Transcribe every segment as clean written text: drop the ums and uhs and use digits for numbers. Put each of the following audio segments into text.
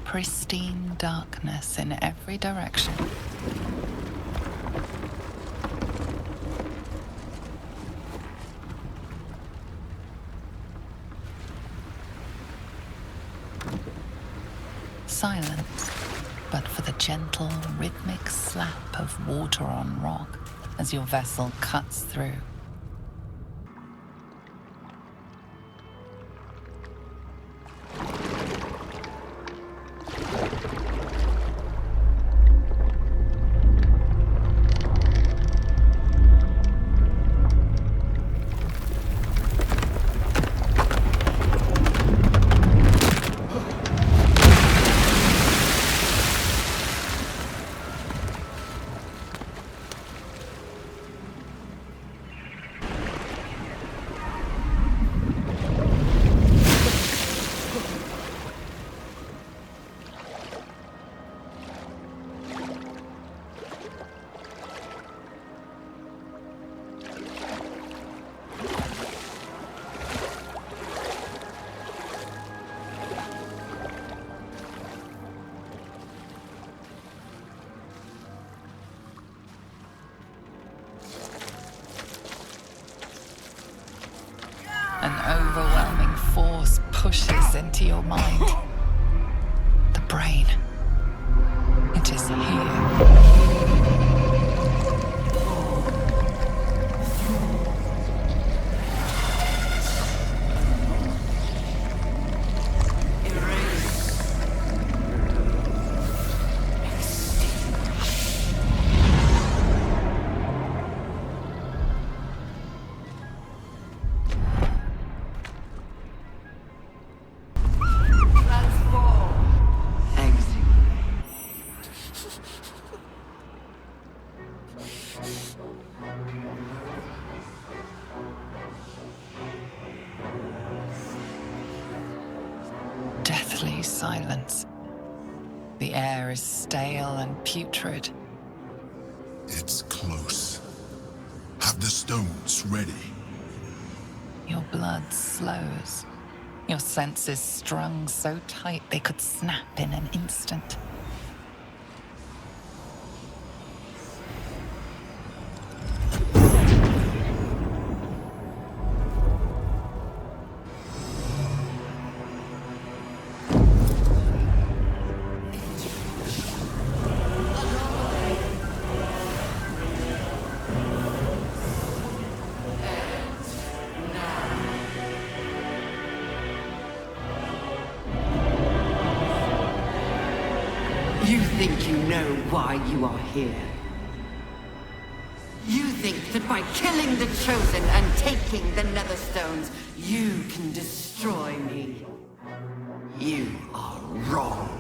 pristine darkness in every direction. Silence, but for the gentle, rhythmic slap of water on rock as your vessel cuts through. An overwhelming force pushes into your mind. The brain. It is here. Deathly silence. The air is stale and putrid. It's close. Have the stones ready. Your blood slows. Your senses strung so tight they could snap in an instant. You think you know why you are here? You think that by killing the Chosen and taking the Netherstones, you can destroy me? You are wrong.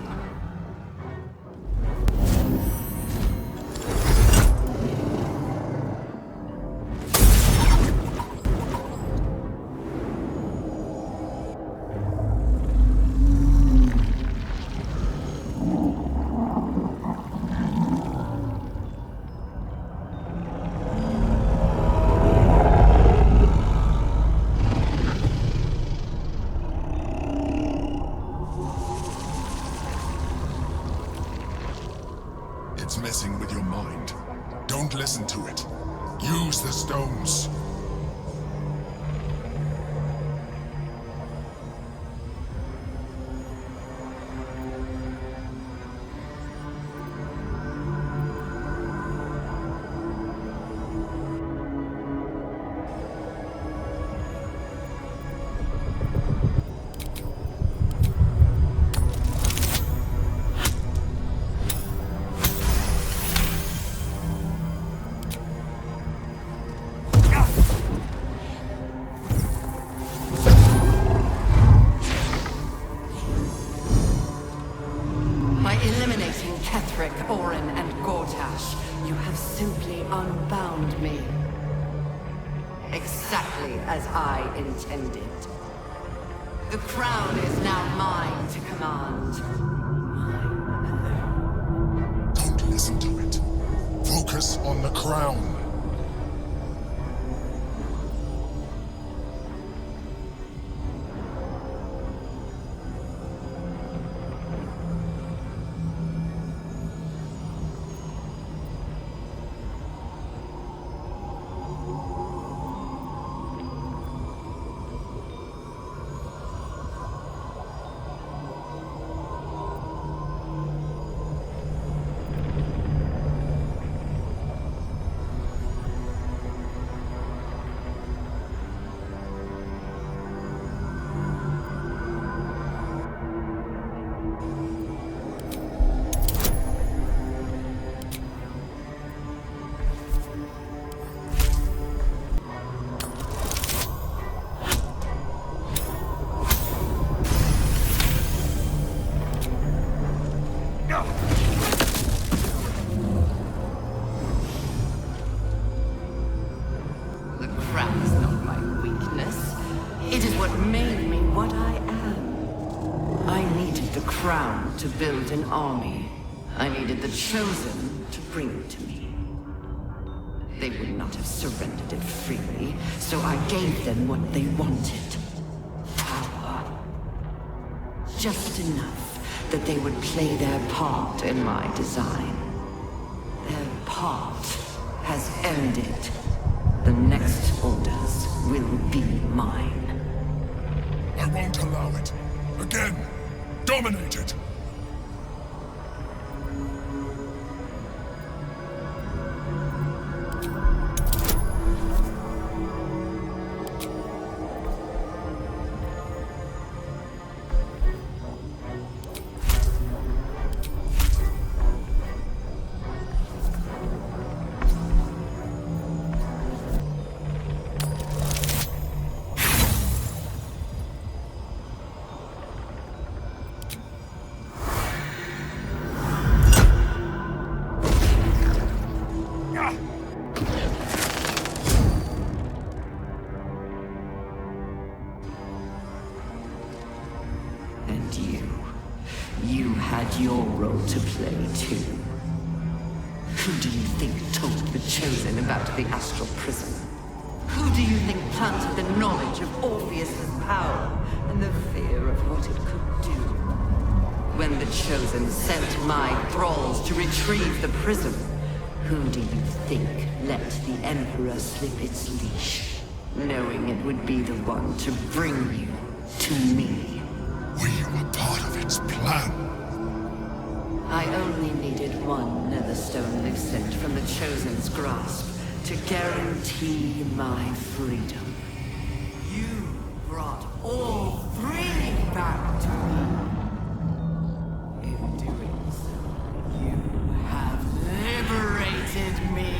It's messing with your mind. Don't listen to it. Use the stones. Orin and Gortash, you have simply unbound me. Exactly as I intended. The crown is now mine to command. Mine alone. Don't listen to it. Focus on the crown. crown to build an army. I needed the Chosen to bring it to me. They would not have surrendered it freely, so I gave them what they wanted. Power. Just enough that they would play their part in my design. Their part has earned it. The next orders will be mine. I won't allow it. Again, dominate it! You had your role to play too. Who do you think told the Chosen about the Astral Prism? Who do you think planted the knowledge of Orpheus's power and the fear of what it could do? When the Chosen sent my thralls to retrieve the prism, who do you think let the Emperor slip its leash, knowing it would be the one to bring you to me? We were part of its plan. I only needed one Netherstone loosened from the Chosen's grasp to guarantee my freedom. You brought all three back to me. In doing so, you have liberated me.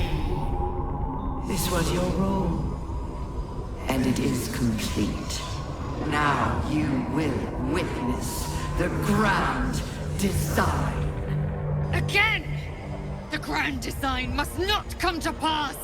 This was your role, and it is complete. Now you will witness the grand design. Again! The grand design must not come to pass!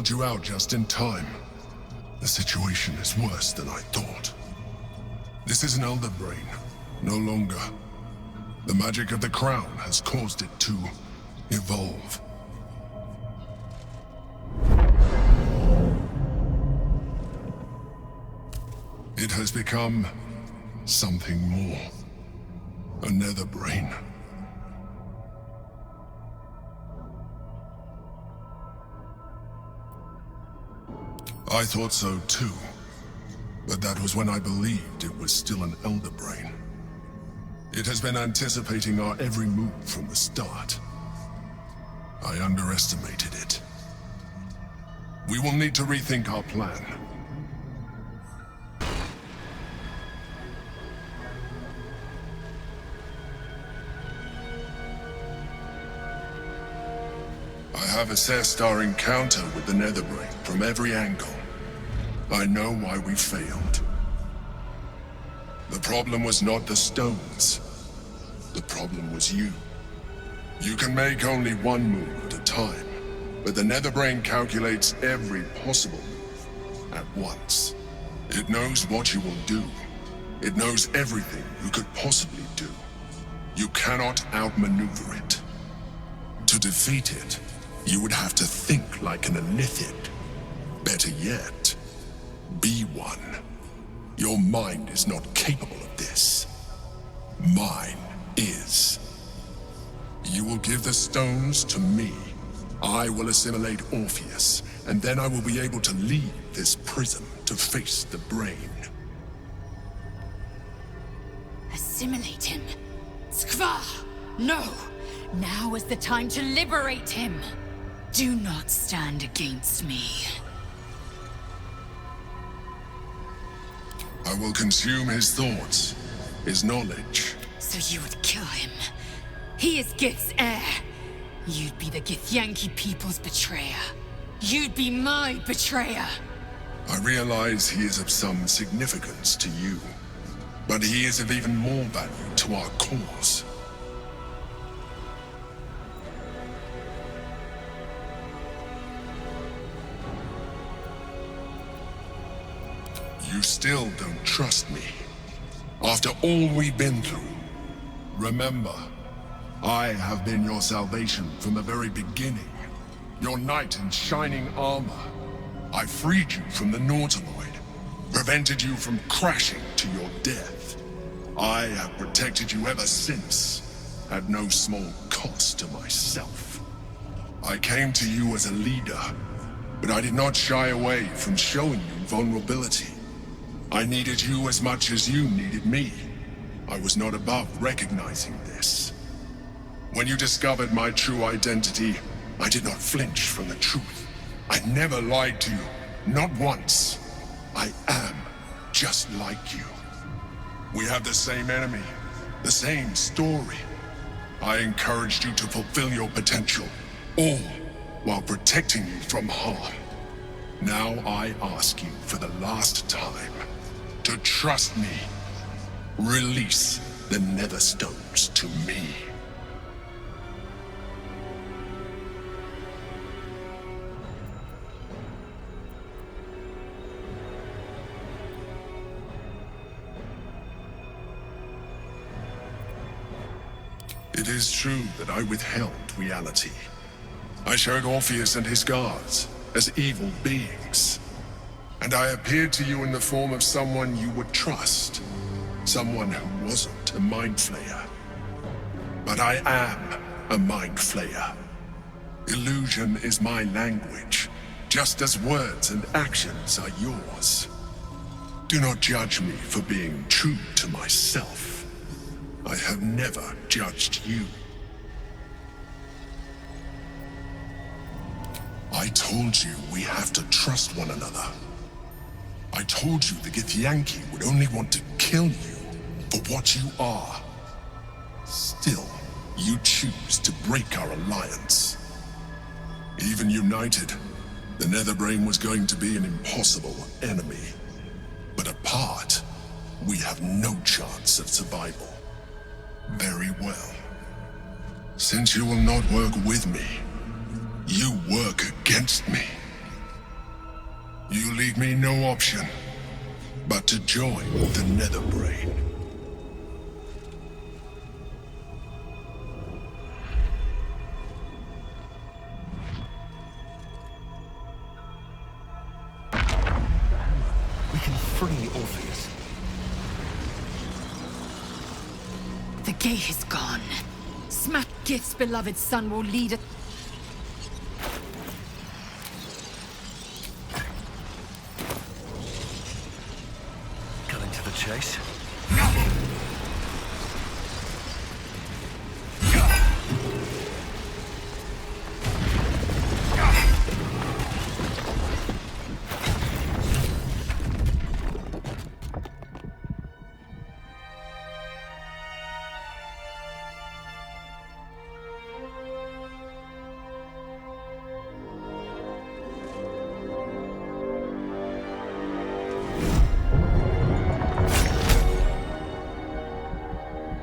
pulled you out just in time. The situation is worse than I thought. This is an elder brain, no longer. The magic of the crown has caused it to evolve. It has become something more. A nether brain. I thought so too, but that was when I believed it was still an elder brain. It has been anticipating our every move from the start. I underestimated it. We will need to rethink our plan. I have assessed our encounter with the Netherbrain from every angle. I know why we failed. The problem was not the stones. The problem was you. You can make only one move at a time, but the Netherbrain calculates every possible move at once. It knows what you will do. It knows everything you could possibly do. You cannot outmaneuver it. To defeat it, you would have to think like an Elithid. Better yet, be one. Your mind is not capable of this. Mine is. You will give the stones to me. I will assimilate Orpheus, and then I will be able to leave this prison to face the brain. Assimilate him. Skva! No! Now is the time to liberate him! Do not stand against me. I will consume his thoughts, his knowledge. So you would kill him. He is Gith's heir. You'd be the Githyanki people's betrayer. You'd be my betrayer. I realize he is of some significance to you, but he is of even more value to our cause. You still don't trust me. After all we've been through. Remember, I have been your salvation from the very beginning. Your knight in shining armor. I freed you from the Nautiloid, prevented you from crashing to your death. I have protected you ever since, at no small cost to myself. I came to you as a leader, but I did not shy away from showing you vulnerability. I needed you as much as you needed me. I was not above recognizing this. When you discovered my true identity, I did not flinch from the truth. I never lied to you, not once. I am just like you. We have the same enemy, the same story. I encouraged you to fulfill your potential, all while protecting you from harm. Now I ask you for the last time to trust me. Release the Netherstones to me. It is true that I withheld reality. I showed Orpheus and his guards as evil beings. And I appeared to you in the form of someone you would trust. Someone who wasn't a Mind Flayer. But I am a Mind Flayer. Illusion is my language, just as words and actions are yours. Do not judge me for being true to myself. I have never judged you. I told you we have to trust one another. I told you the Githyanki would only want to kill you for what you are. Still, you choose to break our alliance. Even united, the Netherbrain was going to be an impossible enemy. But apart, we have no chance of survival. Very well. Since you will not work with me, you work against me. You leave me no option but to join the Netherbrain. We can free Orpheus. The gate is gone. Smack Gith's beloved son will lead us. Cutting to the chase.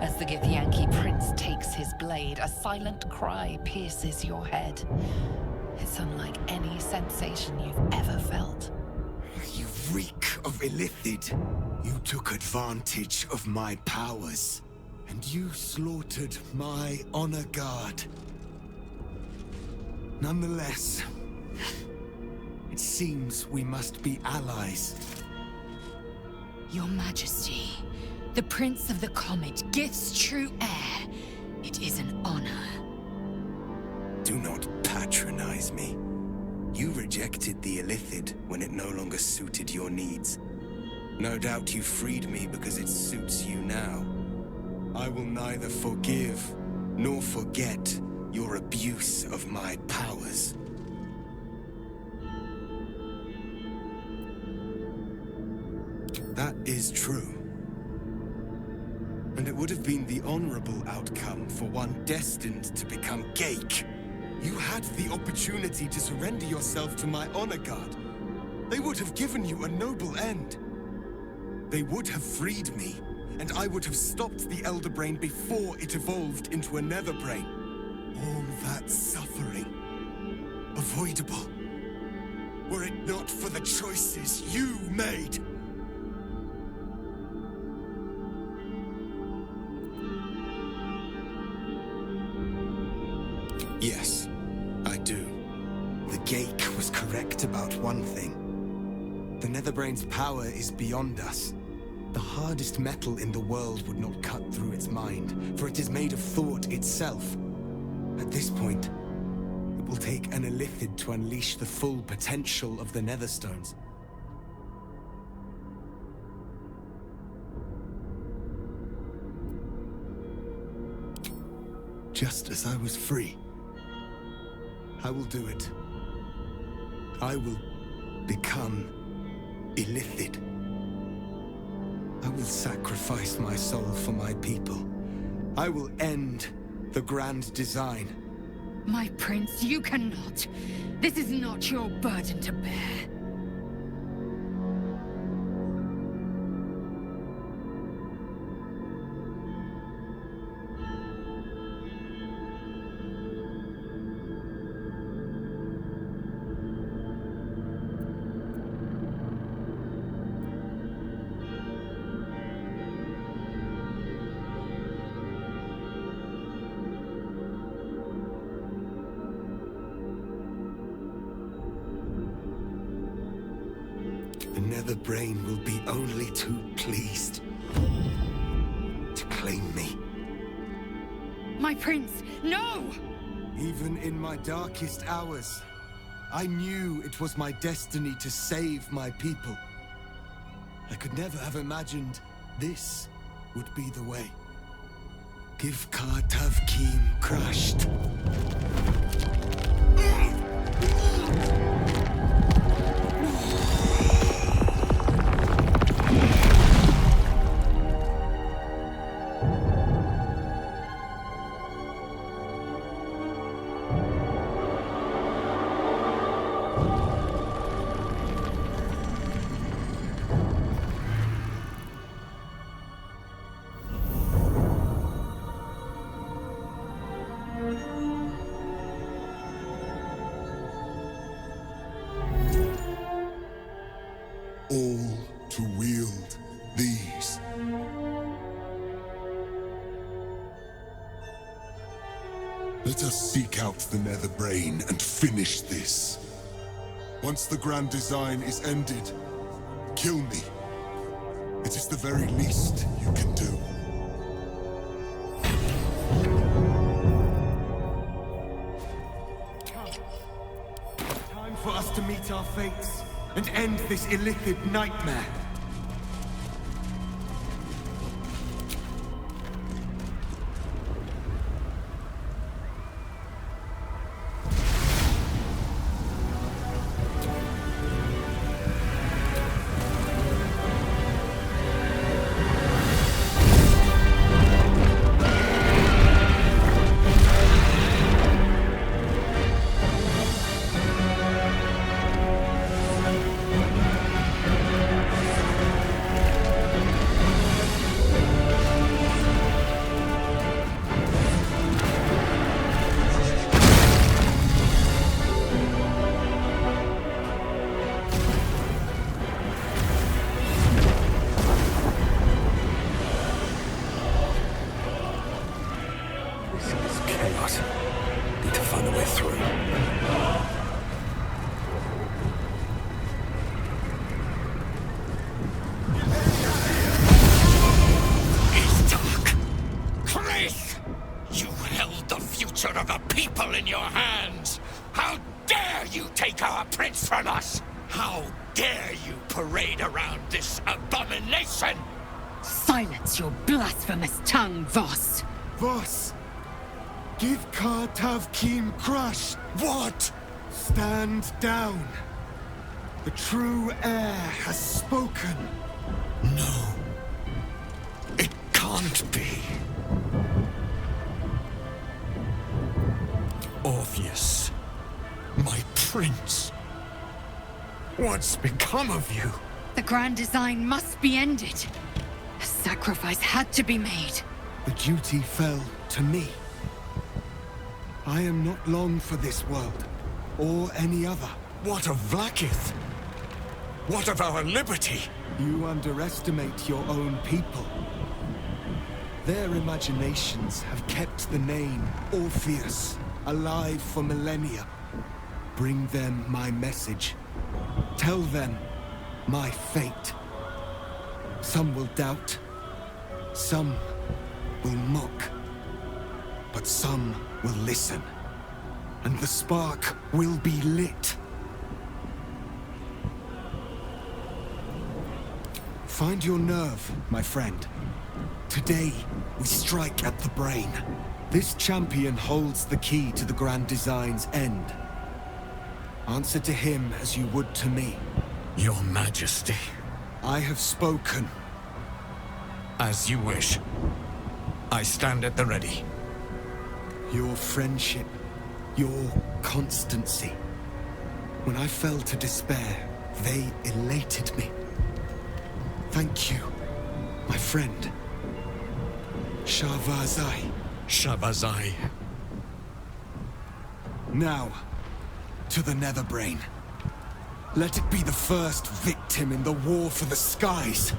As the Githyanki prince takes his blade, a silent cry pierces your head. It's unlike any sensation you've ever felt. You reek of Illithid. You took advantage of my powers. And you slaughtered my honor guard. Nonetheless, it seems we must be allies. Your Majesty, the Prince of the Comet, Gith's true heir. It is an honor. Do not patronize me. You rejected the Illithid when it no longer suited your needs. No doubt you freed me because it suits you now. I will neither forgive nor forget your abuse of my powers. That is true. And it would have been the honorable outcome for one destined to become Geik. You had the opportunity to surrender yourself to my honor guard. They would have given you a noble end. They would have freed me, and I would have stopped the Elder Brain before it evolved into a Nether Brain. All that suffering, avoidable, were it not for the choices you made. Yes, I do. The Geik was correct about one thing. The Netherbrain's power is beyond us. The hardest metal in the world would not cut through its mind, for it is made of thought itself. At this point, it will take an Illithid to unleash the full potential of the Netherstones. Just as I was free, I will do it. I will become Illithid. I will sacrifice my soul for my people. I will end the grand design. My prince, you cannot. This is not your burden to bear. The Netherbrain will be only too pleased to claim me. My prince, no! Even in my darkest hours, I knew it was my destiny to save my people. I could never have imagined this would be the way. Give Tavkim crushed. Let us seek out the Nether Brain and finish this. Once the grand design is ended, kill me. It is the very least you can do. Time for us to meet our fates and end this illithid nightmare. Need to find a way through. It's dark. Chris! You held the future of a people in your hands! How dare you take our prince from us! How dare you parade around this abomination! Silence your blasphemous tongue, Voss! Voss! Give Kartav Kim crush! What? Stand down! The true heir has spoken! No. It can't be. Orpheus, my prince. What's become of you? The grand design must be ended. A sacrifice had to be made. The duty fell to me. I am not long for this world, or any other. What of Vlaakith? What of our liberty? You underestimate your own people. Their imaginations have kept the name Orpheus alive for millennia. Bring them my message. Tell them my fate. Some will doubt. Some will mock. But some will listen. And the spark will be lit. Find your nerve, my friend. Today, we strike at the brain. This champion holds the key to the grand design's end. Answer to him as you would to me. Your Majesty. I have spoken. As you wish. I stand at the ready. Your friendship, your constancy. When I fell to despair, they elated me. Thank you, my friend. Shavazai. Shavazai. Now, to the Nether Brain. Let it be the first victim in the war for the skies.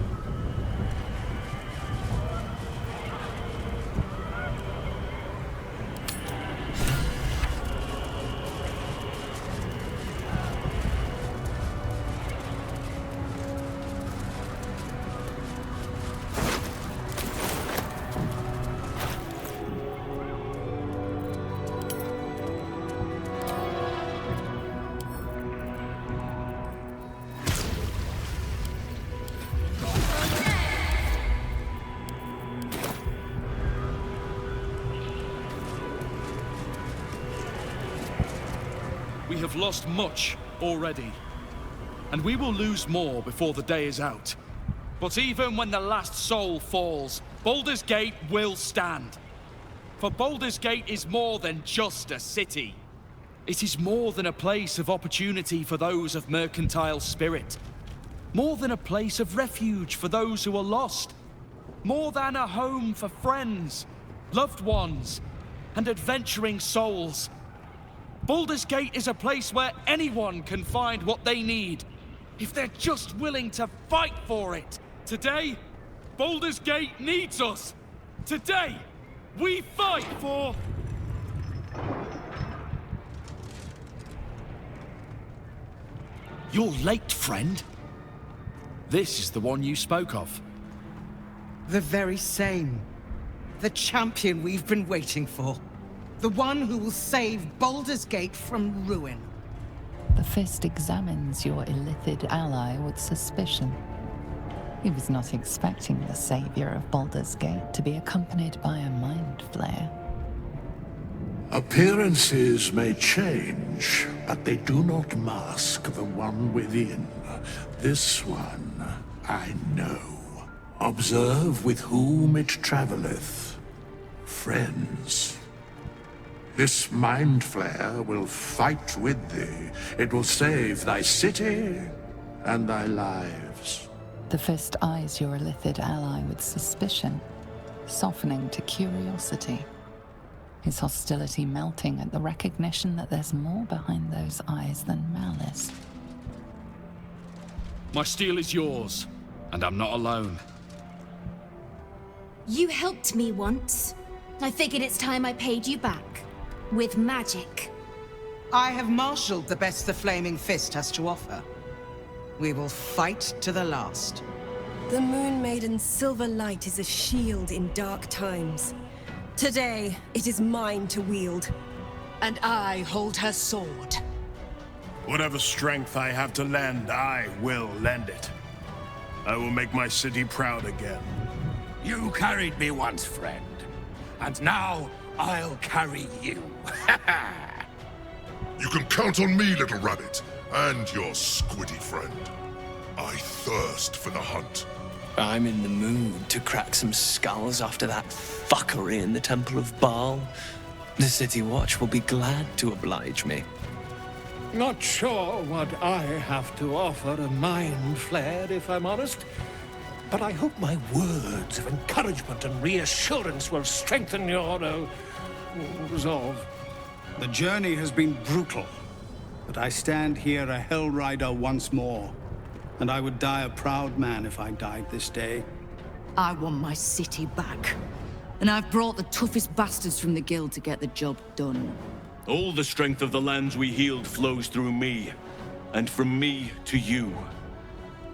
We have lost much already, and we will lose more before the day is out. But even when the last soul falls, Baldur's Gate will stand. For Baldur's Gate is more than just a city. It is more than a place of opportunity for those of mercantile spirit. More than a place of refuge for those who are lost. More than a home for friends, loved ones, and adventuring souls. Baldur's Gate is a place where anyone can find what they need, if they're just willing to fight for it. Today, Baldur's Gate needs us. Today, we fight for... Your late friend? This is the one you spoke of. The very same. The champion we've been waiting for. The one who will save Baldur's Gate from ruin. The Fist examines your illithid ally with suspicion. He was not expecting the savior of Baldur's Gate to be accompanied by a mind flayer. Appearances may change, but they do not mask the one within. This one, I know. Observe with whom it traveleth. Friends. This mind flayer will fight with thee. It will save thy city and thy lives. The Fist eyes your illithid ally with suspicion, softening to curiosity. His hostility melting at the recognition that there's more behind those eyes than malice. My steel is yours, and I'm not alone. You helped me once. I figured it's time I paid you back. With magic. I have marshaled the best the Flaming Fist has to offer. We will fight to the last. The Moon Maiden's silver light is a shield in dark times. Today, it is mine to wield. And I hold her sword. Whatever strength I have to lend, I will lend it. I will make my city proud again. You carried me once, friend. And now, I'll carry you. You can count on me, little rabbit, and your squiddy friend. I thirst for the hunt. I'm in the mood to crack some skulls after that fuckery in the Temple of Baal. The City Watch will be glad to oblige me. Not sure what I have to offer a mind flare, if I'm honest. But I hope my words of encouragement and reassurance will strengthen your resolve. The journey has been brutal, but I stand here a Hell Rider once more. And I would die a proud man if I died this day. I want my city back. And I've brought the toughest bastards from the guild to get the job done. All the strength of the lands we healed flows through me. And from me to you.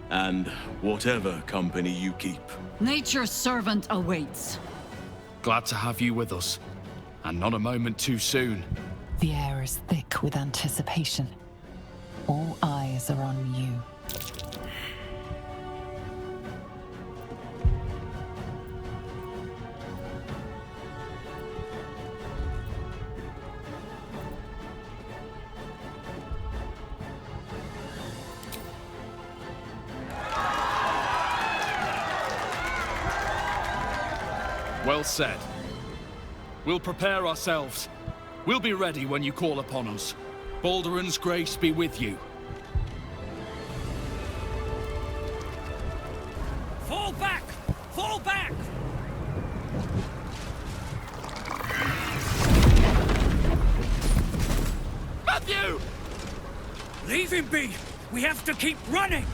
And whatever company you keep. Nature's servant awaits. Glad to have you with us. And not a moment too soon. The air is thick with anticipation. All eyes are on you. Well said. We'll prepare ourselves. We'll be ready when you call upon us. Balduran's grace be with you. Fall back! Fall back! Matthew! Leave him be! We have to keep running!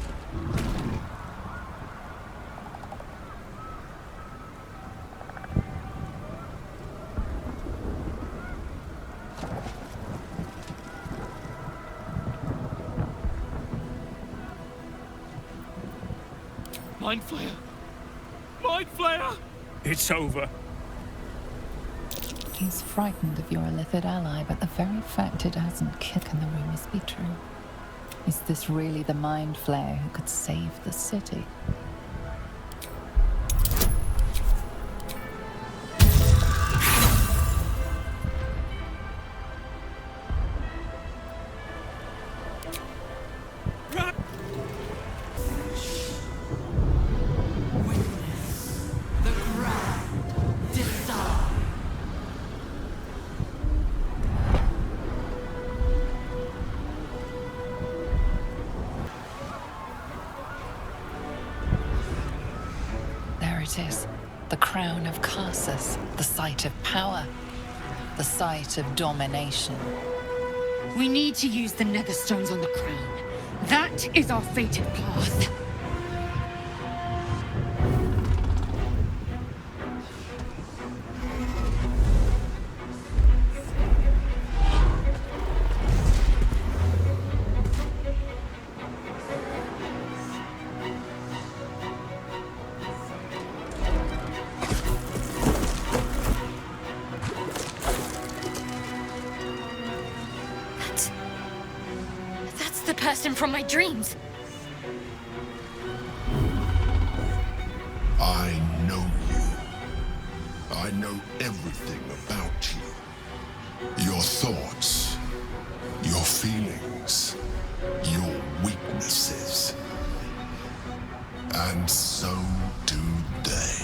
Mind Flayer! Mind Flayer! It's over. He's frightened of your illithid ally, but the very fact it hasn't killed, can the rumors be true? Is this really the Mind Flayer who could save the city? It is the crown of Carsus, the site of power, the site of domination. We need to use the netherstones on the crown. That is our fated path. person from my dreams. I know you. I know everything about you. Your thoughts, your feelings, your weaknesses. And so do they.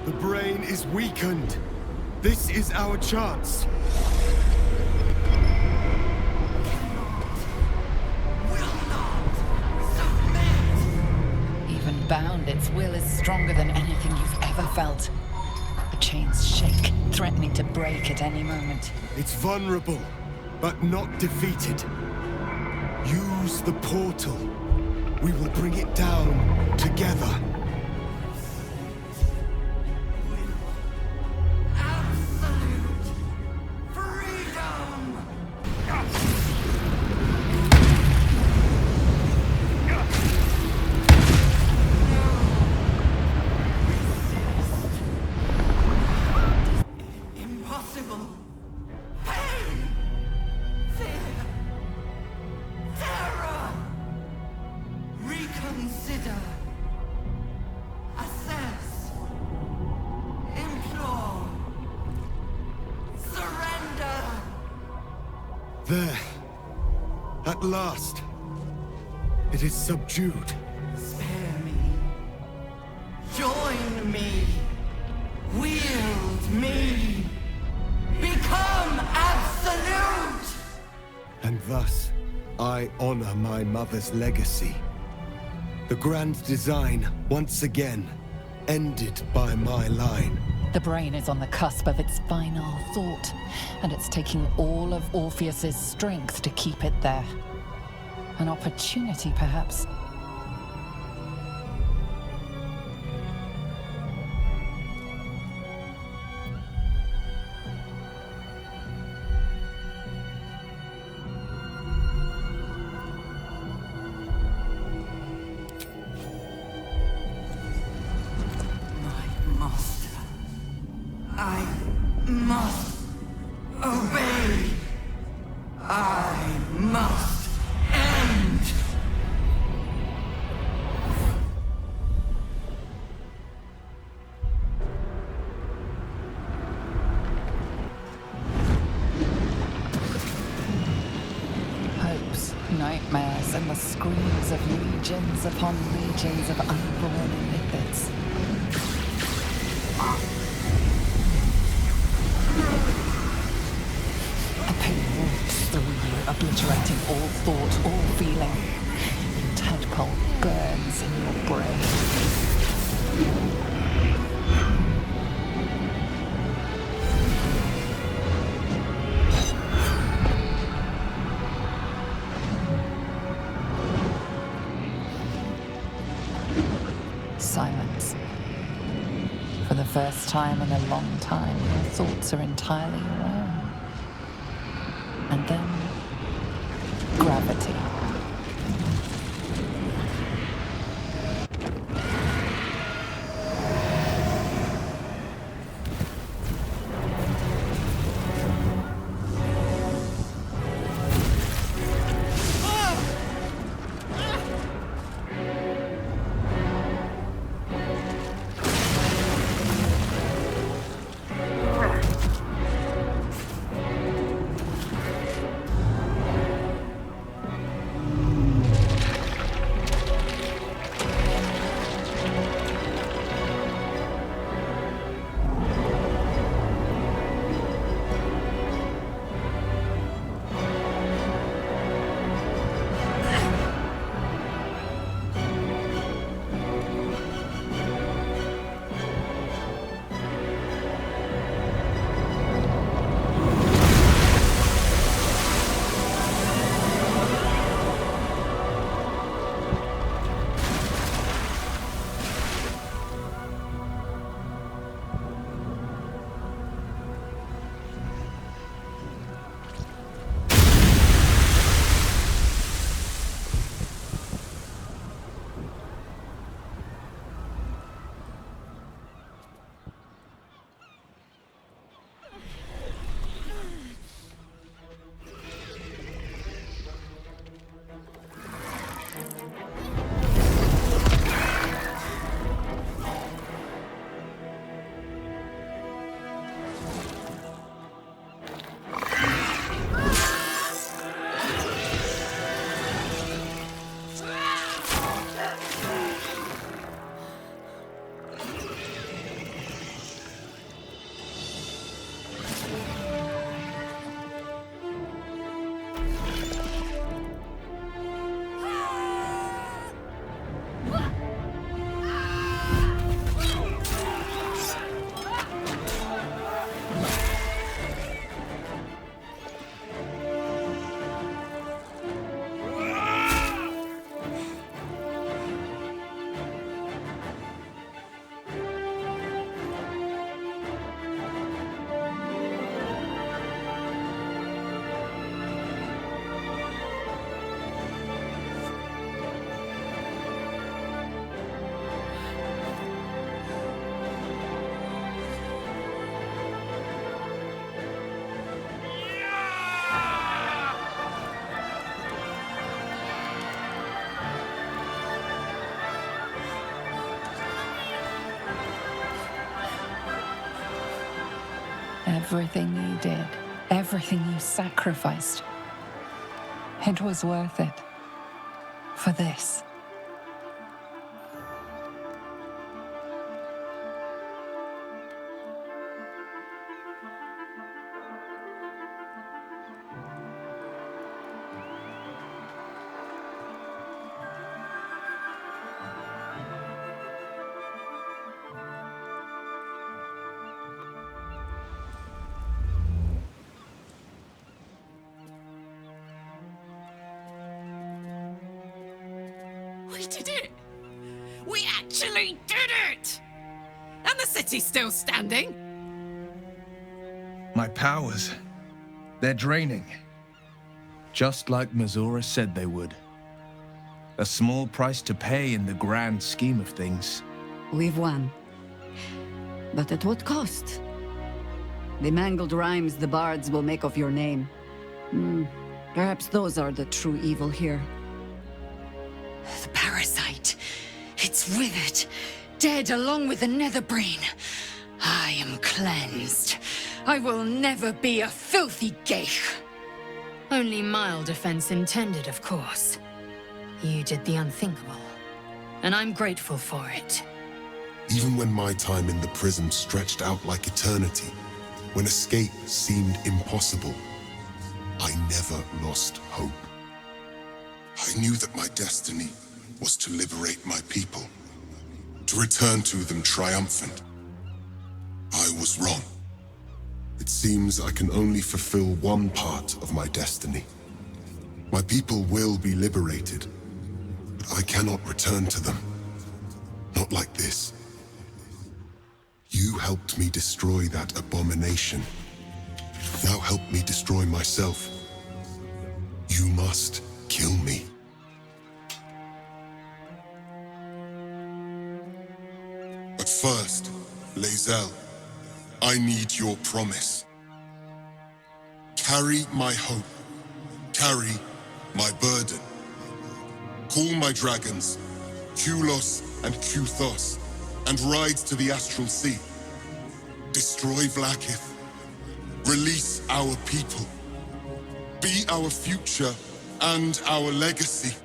The brain is weakened. This is our chance. Even bound, its will is stronger than anything you've ever felt. The chains shake, threatening to break at any moment. It's vulnerable, but not defeated. Use the portal. We will bring it down together. There. At last. It is subdued. Spare me. Join me. Wield me. Become absolute! And thus, I honor my mother's legacy. The grand design, once again, ended by my line. The brain is on the cusp of its final thought, and it's taking all of Orpheus's strength to keep it there. An opportunity, perhaps. I must obey. I must end. Hopes, nightmares, and the screams of legions upon legions of unborn lithids. The pain walks through you, obliterating all thought, all feeling. The tadpole burns in your brain. Silence. For the first time in a long time, your thoughts are entirely your own. And then, gravity. Everything you did, everything you sacrificed, it was worth it. For this. We did it! We actually did it! And the city's still standing? My powers, they're draining. Just like Mazora said they would. A small price to pay in the grand scheme of things. We've won. But at what cost? The mangled rhymes the bards will make of your name. Perhaps those are the true evil here. The parasite. It's withered. Dead along with the netherbrain. I am cleansed. I will never be a filthy geich. Only mild offense intended, of course. You did the unthinkable. And I'm grateful for it. Even when my time in the prison stretched out like eternity, when escape seemed impossible, I never lost hope. I knew that my destiny was to liberate my people, to return to them triumphant. I was wrong. It seems I can only fulfill one part of my destiny. My people will be liberated, but I cannot return to them. Not like this. You helped me destroy that abomination. Now help me destroy myself. You must kill me. But first, Lae'zel, I need your promise. Carry my hope. Carry my burden. Call my dragons, Kulos and Kuthos, and ride to the Astral Sea. Destroy Vlaakith. Release our people. Be our future and our legacy.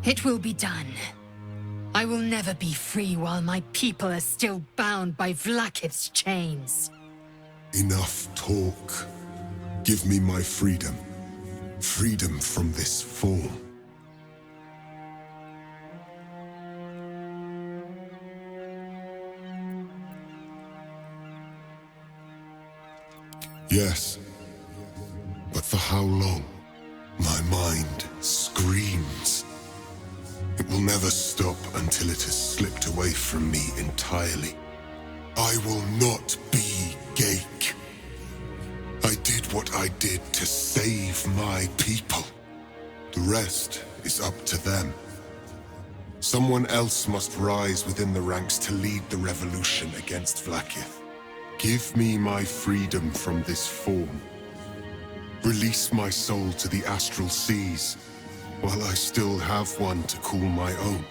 It will be done. I will never be free while my people are still bound by Vlaakith's chains. Enough talk. Give me my freedom. Freedom from this form. Yes. But for how long? My mind screams. It will never stop until it has slipped away from me entirely. I will not be Geik. I did what I did to save my people. The rest is up to them. Someone else must rise within the ranks to lead the revolution against Vlaakith. Give me my freedom from this form. Release my soul to the astral seas, while I still have one to call my own.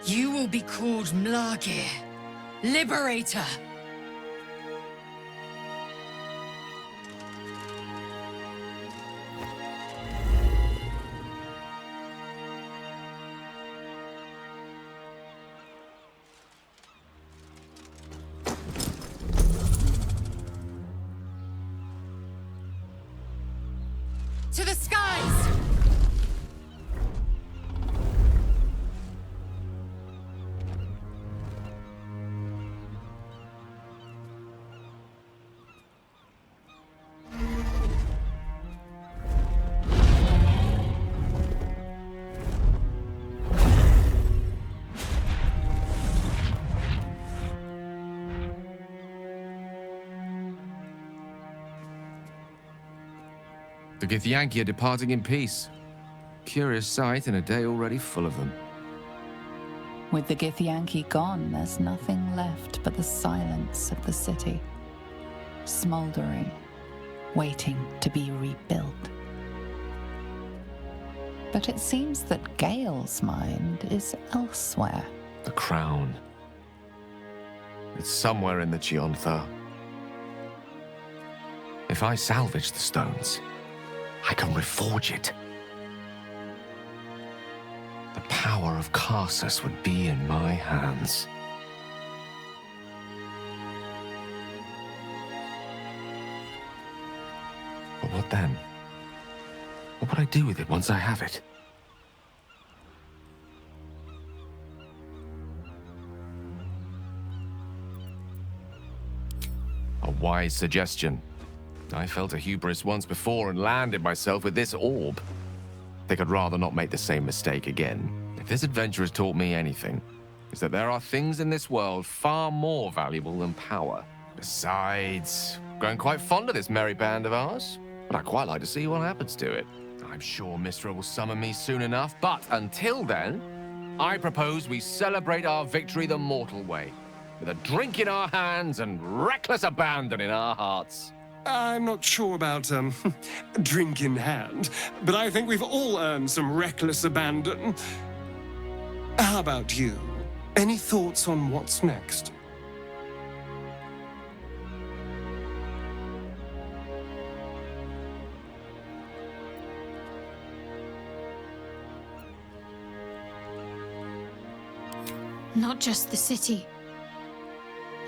You will be called Mlagir, Liberator. To the skies! The Githyanki are departing in peace. Curious sight in a day already full of them. With the Githyanki gone, there's nothing left but the silence of the city, smoldering, waiting to be rebuilt. But it seems that Gale's mind is elsewhere. The crown. It's somewhere in the Giontha. If I salvage the stones, I can reforge it. The power of Karsus would be in my hands. But what then? What would I do with it once I have it? A wise suggestion. I felt a hubris once before and landed myself with this orb. I think I'd rather not make the same mistake again. If this adventure has taught me anything, it's that there are things in this world far more valuable than power. Besides, I'm growing quite fond of this merry band of ours, but I'd quite like to see what happens to it. I'm sure Mistra will summon me soon enough, but until then, I propose we celebrate our victory the mortal way, with a drink in our hands and reckless abandon in our hearts. I'm not sure about, drink in hand, but I think we've all earned some reckless abandon. How about you? Any thoughts on what's next? Not just the city.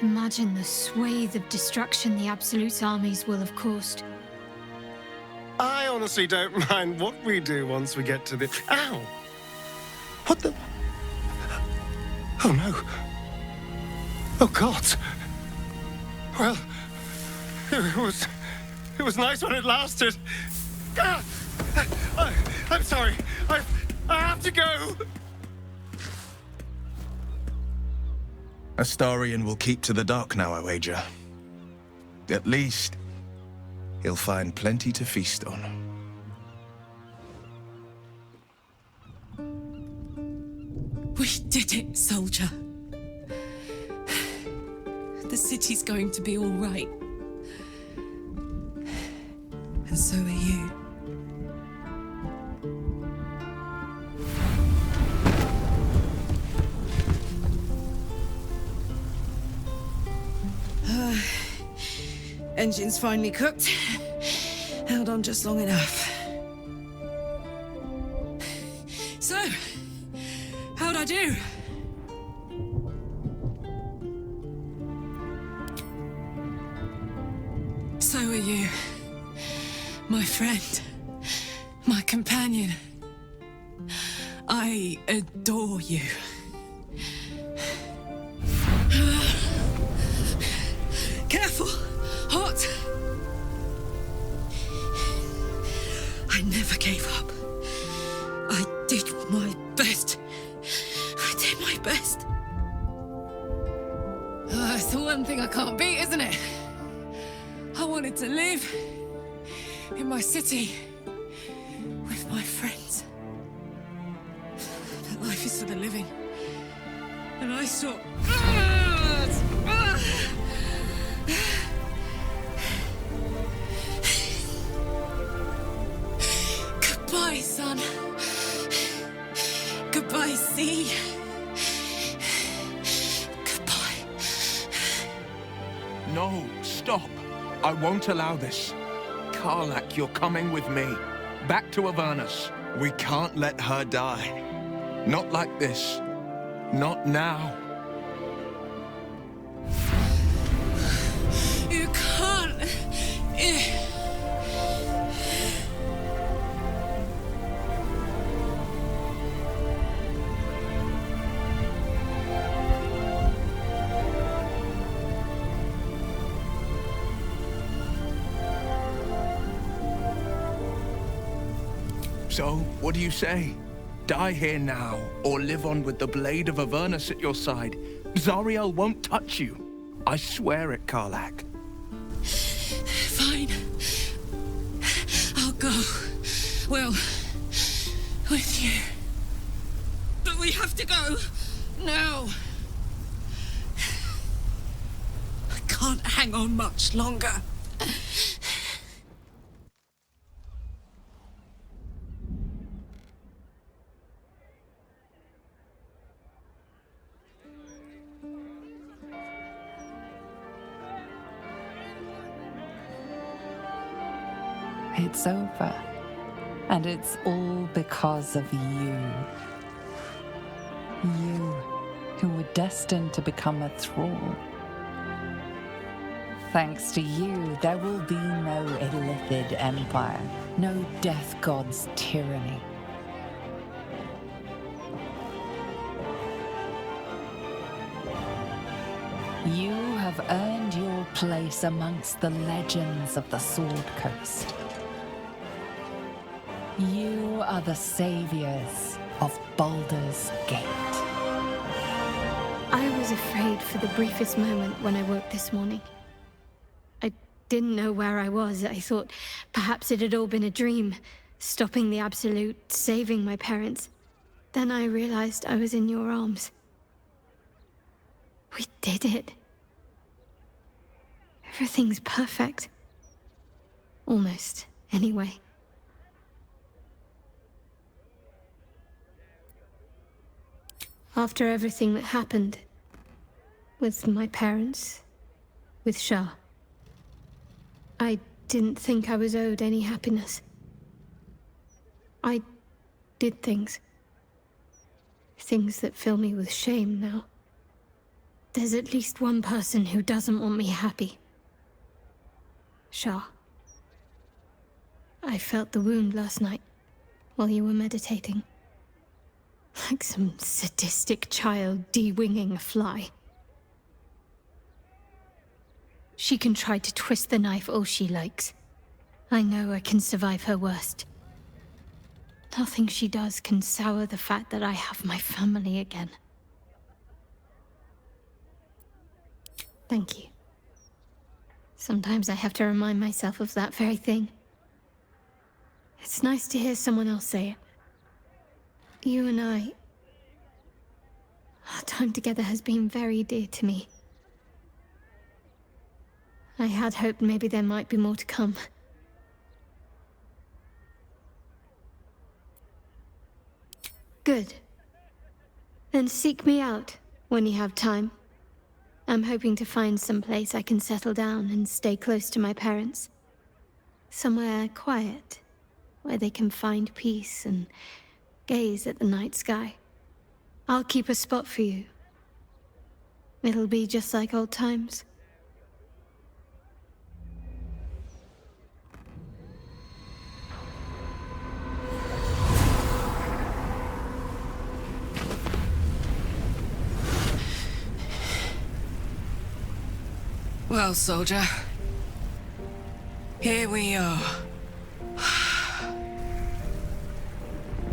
Imagine the swathe of destruction the Absolute's armies will have caused. I honestly don't mind what we do once we get to the... Ow! What the... Oh no. Oh God. Well, it was nice when it lasted. Ah! I'm sorry. I have to go. Astarion will keep to the dark now, I wager. At least, he'll find plenty to feast on. We did it, soldier. The city's going to be all right. And so are you. Engine's finally cooked. Held on just long enough. So, how'd I do? So are you. My friend. My companion. I adore you. Careful! Hot! I never gave up. I did my best. I did my best. It's the one thing I can't beat, isn't it? I wanted to live in my city with my friends. But life is for the living. And I saw... Goodbye, sun. Goodbye, sea. No, stop. I won't allow this. Karlak, you're coming with me. Back to Avernus. We can't let her die. Not like this. Not now. You can't. So, what do you say? Die here now, or live on with the blade of Avernus at your side. Zariel won't touch you. I swear it, Karlak. Fine. I'll go. Well, with you. But we have to go. Now. I can't hang on much longer. It's over. And it's all because of you. You, who were destined to become a thrall. Thanks to you, there will be no Illithid empire, no death god's tyranny. You have earned your place amongst the legends of the Sword Coast. You are the saviors of Baldur's Gate. I was afraid for the briefest moment when I woke this morning. I didn't know where I was. I thought perhaps it had all been a dream, stopping the Absolute, saving my parents. Then I realized I was in your arms. We did it. Everything's perfect. Almost, anyway. After everything that happened, with my parents, with Shah, I didn't think I was owed any happiness. I did things that fill me with shame now. There's at least one person who doesn't want me happy. Shah. I felt the wound last night, while you were meditating. Like some sadistic child de-winging a fly. She can try to twist the knife all she likes. I know I can survive her worst. Nothing she does can sour the fact that I have my family again. Thank you. Sometimes I have to remind myself of that very thing. It's nice to hear someone else say it. You and I... Our time together has been very dear to me. I had hoped maybe there might be more to come. Good. Then seek me out when you have time. I'm hoping to find some place I can settle down and stay close to my parents. Somewhere quiet, where they can find peace and gaze at the night sky. I'll keep a spot for you. It'll be just like old times. Well, soldier. Here we are.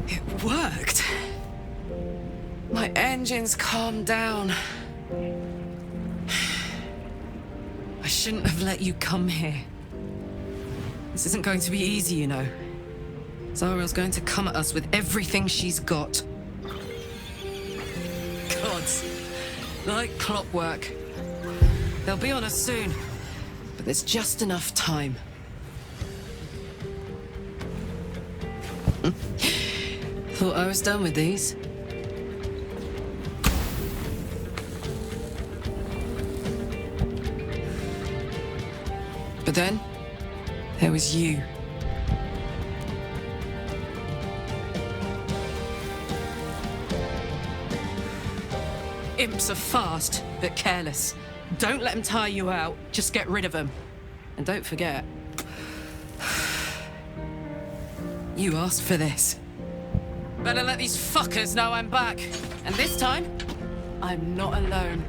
It worked. My engines calmed down. I shouldn't have let you come here. This isn't going to be easy, you know. Zariel's going to come at us with everything she's got. Gods. Like clockwork. They'll be on us soon, but there's just enough time. Thought I was done with these. But then, there was you. Imps are fast, but careless. Don't let them tire you out, just get rid of them. And don't forget, you asked for this. Better let these fuckers know I'm back. And this time, I'm not alone.